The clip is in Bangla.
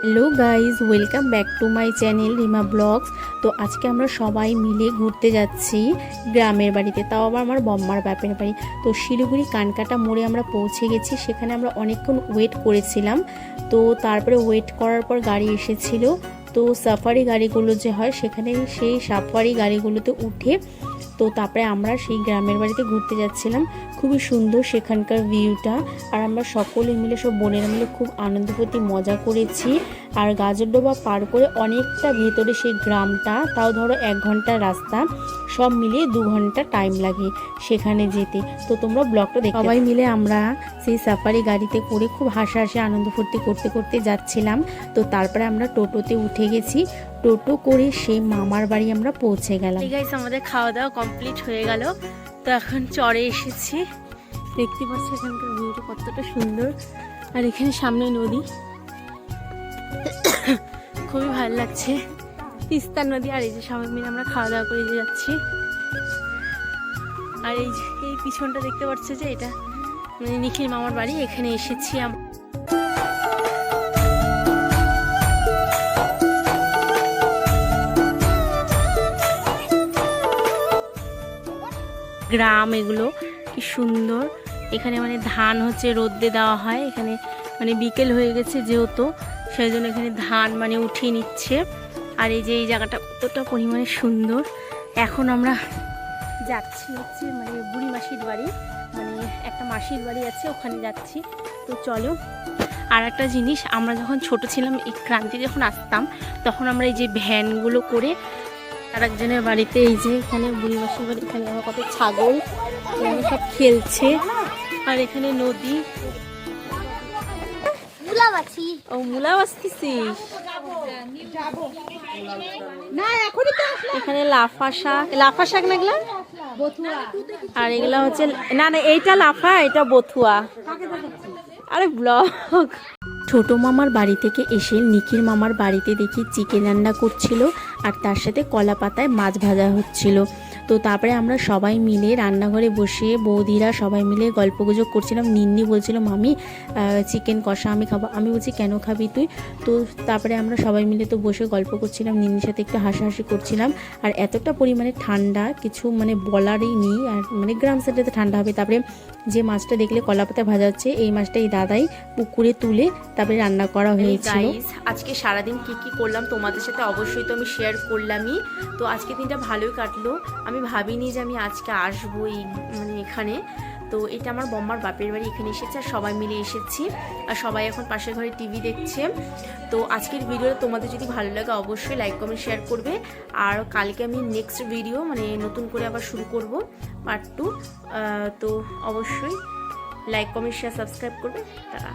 Hello guys, welcome back to my channel Rima blogs. তো আজকে আমরা সবাই মিলে ঘুরতে যাচ্ছি গ্রামের বাড়িতে, তাও আবার আমার বম্মার বাপের বাড়ি। তো শিলিগুড়ি কানকাটা মোড়ে আমরা পৌঁছে গেছি। সেখানে আমরা অনেকক্ষণ ওয়েট করেছিলাম। তো তারপরে ওয়েট করার পর গাড়ি এসেছিল। তো সাফারি গাড়িগুলো যে হয়, সেখানে সেই সাফারি গাড়িগুলোতে উঠে তো তারপরে আমরা সেই গ্রামের বাড়িতে ঘুরতে যাচ্ছিলাম। খুবই সুন্দর সেখানকার ভিউটা। আর আমরা সকলে মিলে, সব বোনেরা মিলে খুব আনন্দ করতে মজা করেছি। আর গাজরডোবা পার করে অনেকটা ভেতরে সেই গ্রামটা, তাও ধরো 1 ঘন্টার রাস্তা, সব মিলিয়ে 2 ঘন্টা টাইম লাগে সেখানে যেতে। তো তোমরা ব্লগটা দেখো। সবাই মিলে আমরা সেই সাফারি গাড়িতে করে খুব হাসাহাসি আনন্দ ফুর্তি করতে করতে যাচ্ছিলাম। তো তারপরে আমরা টোটোতে উঠে গেছি। টোটো করে সেই মামার বাড়ি আমরা পৌঁছে গেলাম। গাইস, আমাদের খাওয়া দাওয়া কমপ্লিট হয়ে গেল। তো এখন চরে এসেছি। দেখতে পাচ্ছি এখানকার ভিউটা কতটা সুন্দর। আর এখানে সামনে নদী, খুবই ভালো লাগছে। তিস্তা নদী। আর এই যে সবাই মিলে আমরা খাওয়া দাওয়া করে যাচ্ছি। আর এই যে এই পিছনটা দেখতে পাচ্ছ যে, এটা মানে নিখিল মামার বাড়ি। এখানে এসেছি আমরা। গ্রাম এগুলো কি সুন্দর। এখানে মানে ধান হচ্ছে রোদ্দে দেওয়া হয়। এখানে মানে বিকেল হয়ে গেছে যেহেতু, সেই জন্য এখানে ধান মানে উঠিয়ে নিচ্ছে। আর এই যে এই জায়গাটা কতটা পরিমাণে সুন্দর। এখন আমরা যাচ্ছি হচ্ছে মানে বুড়ি মাসির বাড়ি, মানে একটা মাসির বাড়ি আছে, ওখানে যাচ্ছি। তো চলো। আর একটা জিনিস, আমরা যখন ছোট ছিলাম, এই ক্রান্তি যখন আসতাম, তখন আমরা এই যে ভ্যানগুলো করে আর একজনের বাড়িতে, এই যে এখানে বুড়ি মাসির বাড়ি, এখানে আমার কত ছাগল সব খেলছে। আর এখানে নদী। ও মুলা বাছতেছিস? এখানে লাফা শাক না এগুলা? আর এগুলা হচ্ছে, না না এইটা লাফা, এটা বথুয়া। আরে ব্লগ। ছোট মামার বাড়ি থেকে এসে নিখির মামার বাড়িতে দেখি চিকেন রান্না করছিল, আর তার সাথে কলা পাতায় মাছ ভাজা হচ্ছিল। তো তারপরে আমরা সবাই মিলে রান্নাঘরে বসে বৌদিরা সবাই মিলে গল্পগুজব করছিলাম। নিন্নি বলছিল, মামি চিকেন কষা আমি খাবো। আমি বলছি, কেন খাবি তুই? তো তারপরে আমরা সবাই মিলে তো বসে গল্প করছিলাম, নিন্নির সাথে একটু হাসাহাসি করছিলাম। আর এতটা পরিমাণে ঠান্ডা, কিছু মানে বলারই নেই। আর মানে গ্রাম সাইডে ঠান্ডা হবে। তারপরে যে মাছটা দেখলে কলা পাতায় ভাজা হচ্ছে, এই মাছটা এই দাদাই পুকুরে তুলে তারপরে রান্না করা হয়েছিল। আজকে সারাদিন কি কি করলাম তোমাদের সাথে অবশ্যই তো আমি শেয়ার করলামই। তো আজকে দিনটা ভালোই কাটলো। আমি ভাবিনি যে আমি আজকে আসবো এই মানে এখানে। তো এটা আমার বম্মার বাপের বাড়ি, এখানে এসেছে আর সবাই মিলে এসেছি। আর সবাই এখন পাশের ঘরে টিভি দেখছে। তো আজকের ভিডিওটা তোমাদের যদি ভালো লাগে অবশ্যই লাইক কমেন্ট শেয়ার করবে। আর কালকে আমি নেক্সট ভিডিও মানে নতুন করে আবার শুরু করব, পার্ট 2। তো অবশ্যই লাইক কমেন্ট শেয়ার সাবস্ক্রাইব করবে। তারা